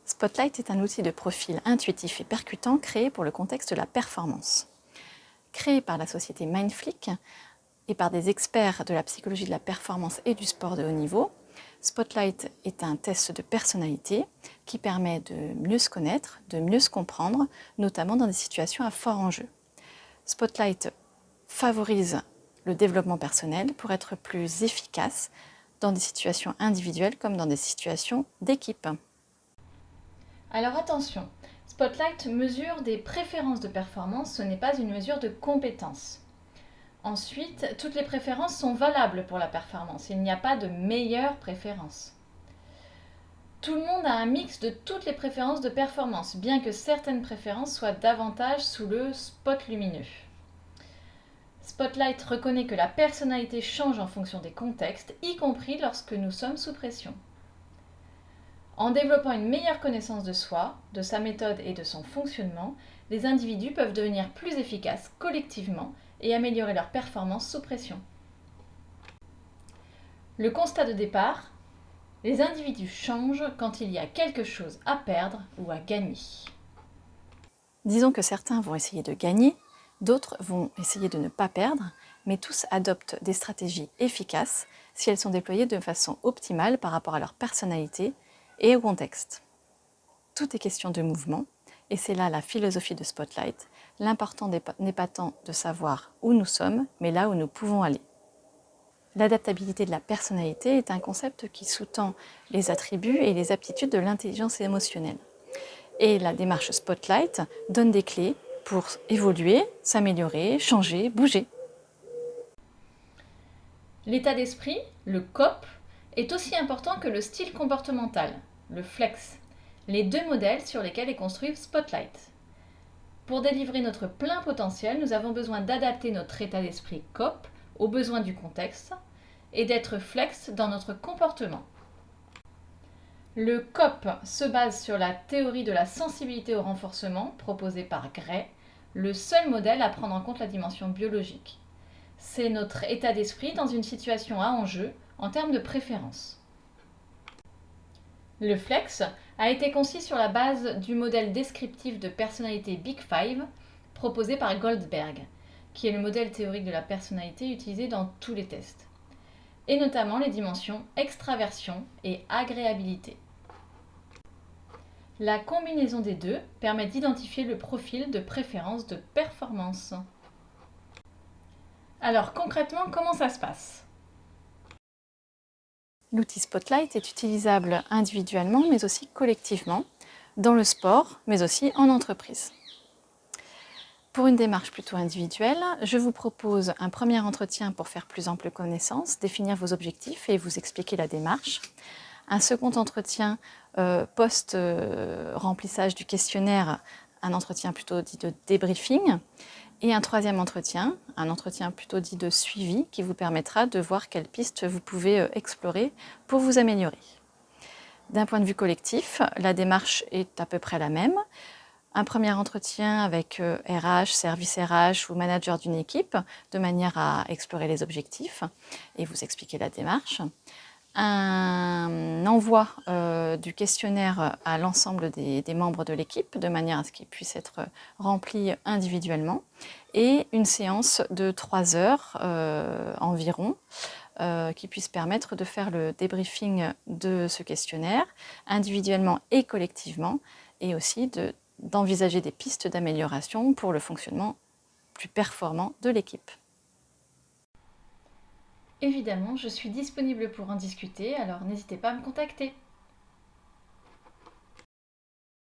Spotlight est un outil de profil intuitif et percutant créé pour le contexte de la performance. Créé par la société Mindflick et par des experts de la psychologie de la performance et du sport de haut niveau, Spotlight est un test de personnalité qui permet de mieux se connaître, de mieux se comprendre, notamment dans des situations à fort enjeu. Spotlight favorise le développement personnel pour être plus efficace dans des situations individuelles comme dans des situations d'équipe. Alors attention, Spotlight mesure des préférences de performance, ce n'est pas une mesure de compétence. Ensuite, toutes les préférences sont valables pour la performance, il n'y a pas de meilleure préférence. Tout le monde a un mix de toutes les préférences de performance, bien que certaines préférences soient davantage sous le spot lumineux. Spotlight reconnaît que la personnalité change en fonction des contextes, y compris lorsque nous sommes sous pression. En développant une meilleure connaissance de soi, de sa méthode et de son fonctionnement, les individus peuvent devenir plus efficaces collectivement et améliorer leur performance sous pression. Le constat de départ, les individus changent quand il y a quelque chose à perdre ou à gagner. Disons que certains vont essayer de gagner, d'autres vont essayer de ne pas perdre, mais tous adoptent des stratégies efficaces si elles sont déployées de façon optimale par rapport à leur personnalité et au contexte. Tout est question de mouvement, et c'est là la philosophie de Spotlight. L'important n'est pas tant de savoir où nous sommes, mais là où nous pouvons aller. L'adaptabilité de la personnalité est un concept qui sous-tend les attributs et les aptitudes de l'intelligence émotionnelle. Et la démarche Spotlight donne des clés pour évoluer, s'améliorer, changer, bouger. L'état d'esprit, le COP, est aussi important que le style comportemental, le flex, les deux modèles sur lesquels est construit Spotlight. Pour délivrer notre plein potentiel, nous avons besoin d'adapter notre état d'esprit COP aux besoins du contexte et d'être flex dans notre comportement. Le COP se base sur la théorie de la sensibilité au renforcement proposée par Gray, le seul modèle à prendre en compte la dimension biologique. C'est notre état d'esprit dans une situation à enjeu en termes de préférence. Le flex a été conçu sur la base du modèle descriptif de personnalité Big Five proposé par Goldberg, qui est le modèle théorique de la personnalité utilisé dans tous les tests, et notamment les dimensions extraversion et agréabilité. La combinaison des deux permet d'identifier le profil de préférence de performance. Alors concrètement, comment ça se passe ? L'outil Spotlight est utilisable individuellement, mais aussi collectivement, dans le sport, mais aussi en entreprise. Pour une démarche plutôt individuelle, je vous propose un premier entretien pour faire plus ample connaissance, définir vos objectifs et vous expliquer la démarche. Un second entretien post-remplissage du questionnaire, un entretien plutôt dit de débriefing. Et un troisième entretien, un entretien plutôt dit de suivi, qui vous permettra de voir quelles pistes vous pouvez explorer pour vous améliorer. D'un point de vue collectif, la démarche est à peu près la même. Un premier entretien avec RH, service RH ou manager d'une équipe, de manière à explorer les objectifs et vous expliquer la démarche. Un envoi du questionnaire à l'ensemble des membres de l'équipe, de manière à ce qu'il puisse être rempli individuellement. Et une séance de 3 heures environ, qui puisse permettre de faire le débriefing de ce questionnaire, individuellement et collectivement, et aussi d'envisager des pistes d'amélioration pour le fonctionnement plus performant de l'équipe. Évidemment, je suis disponible pour en discuter, alors n'hésitez pas à me contacter.